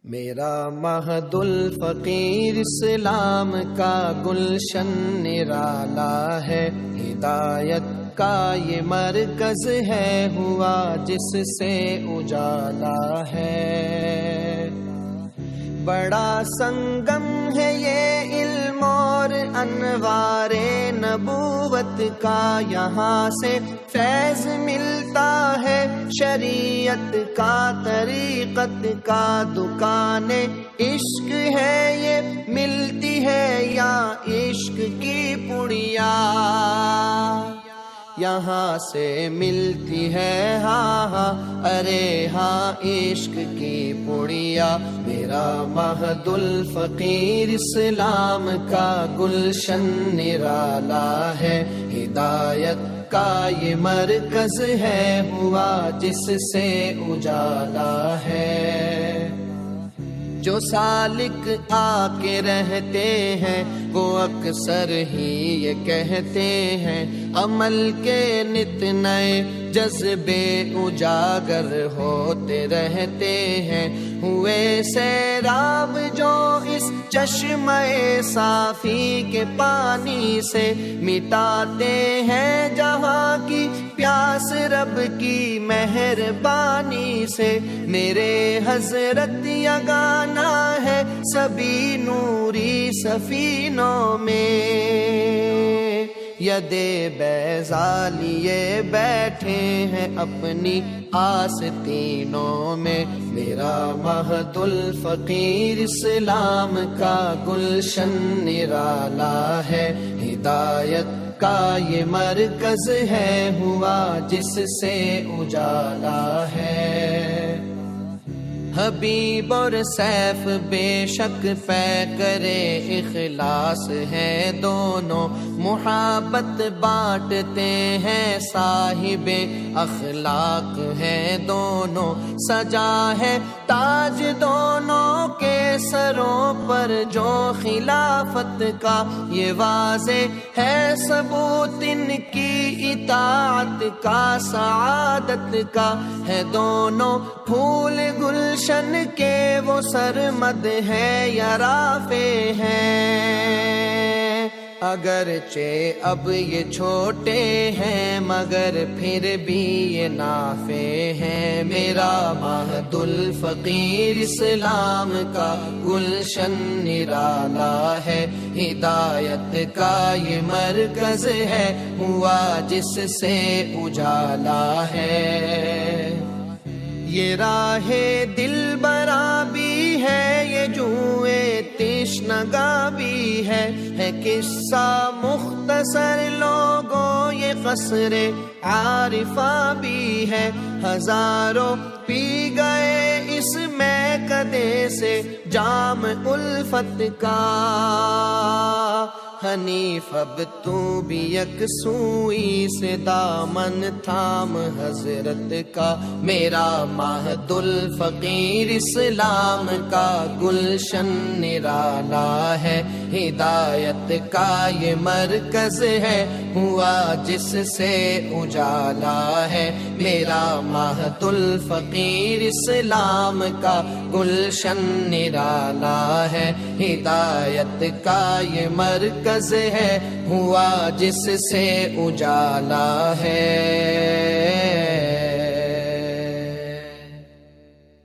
میرا مہد الفقیر اسلام کا گلشن نرالا ہے، ہدایت کا یہ مرکز ہے، ہوا جس سے اجالا ہے۔ بڑا سنگم ہے یہ علم اور انوار نبوت کا، یہاں سے فیض ملتا ہے، شریعت کا طریقت کا دکان عشق ہے یہ، ملتی ہے یا عشق کی پڑیا، یہاں سے ملتی ہے ہاں ہاں ارے ہاں عشق کی پڑیا۔ میرا مہد الفقیر اسلام کا گلشن نرالا ہے، ہدایت کا یہ مرکز ہے، ہوا جس سے اجالا ہے۔ جو سالک آ کے رہتے ہیں وہ اکثر ہی یہ کہتے ہیں، عمل کے نت نئے جذبے اجاگر ہوتے رہتے ہیں، ہوئے سیراب جو اس چشمہ صافی کے پانی سے، مٹاتے ہیں جہاں کی پیاس رب کی مہربانی سے۔ میرے حضرت یگانا ہے سبھی نوری سفینوں میں، ید بیضا لیے بیٹھے ہیں اپنی آستینوں میں۔ میرا مہد الفقیر اسلام کا گلشن نرالا ہے، ہدایت کا یہ مرکز ہے، ہوا جس سے اجالا ہے۔ حبیب اور سیف بے شک پیکرے اخلاص ہیں دونوں، محبت بانٹتے ہیں صاحب اخلاق ہیں دونوں، سجا ہے تاج دونوں کے سروں پر جو خلافت کا، یہ واضح ہے ثبوت ان کی اطاعت کا، سعادت کا ہے دونوں پھول گلشن کے، وہ سرمد ہے یا رافع ہیں، اگرچہ اب یہ چھوٹے ہیں مگر پھر بھی یہ نافع ہیں۔ میرا مہد الفقیر اسلام کا گلشن نرالا ہے، ہدایت کا یہ مرکز ہے، ہوا جس سے اجالا ہے۔ یہ راہ دل برا بھی ہے، یہ جوئے تشنگاں بھی ہے قصہ مختصر لوگوں یہ قصر عارفہ بھی ہے، ہزاروں پی گئے اس میکدے سے جام الفت کا، حنیف اب تو بھی یکسوئی سے دامن تھام حضرت کا۔ میرا مہد الفقیر اسلام کا گلشن نرالا ہے، ہدایت کا یہ مرکز ہے، ہوا جس سے اجالا ہے۔ میرا مہد الفقیر اسلام کا گلشن نرالا ہے، ہدایت کا یہ مرکز ہے، ہوا جس سے اجالا ہے۔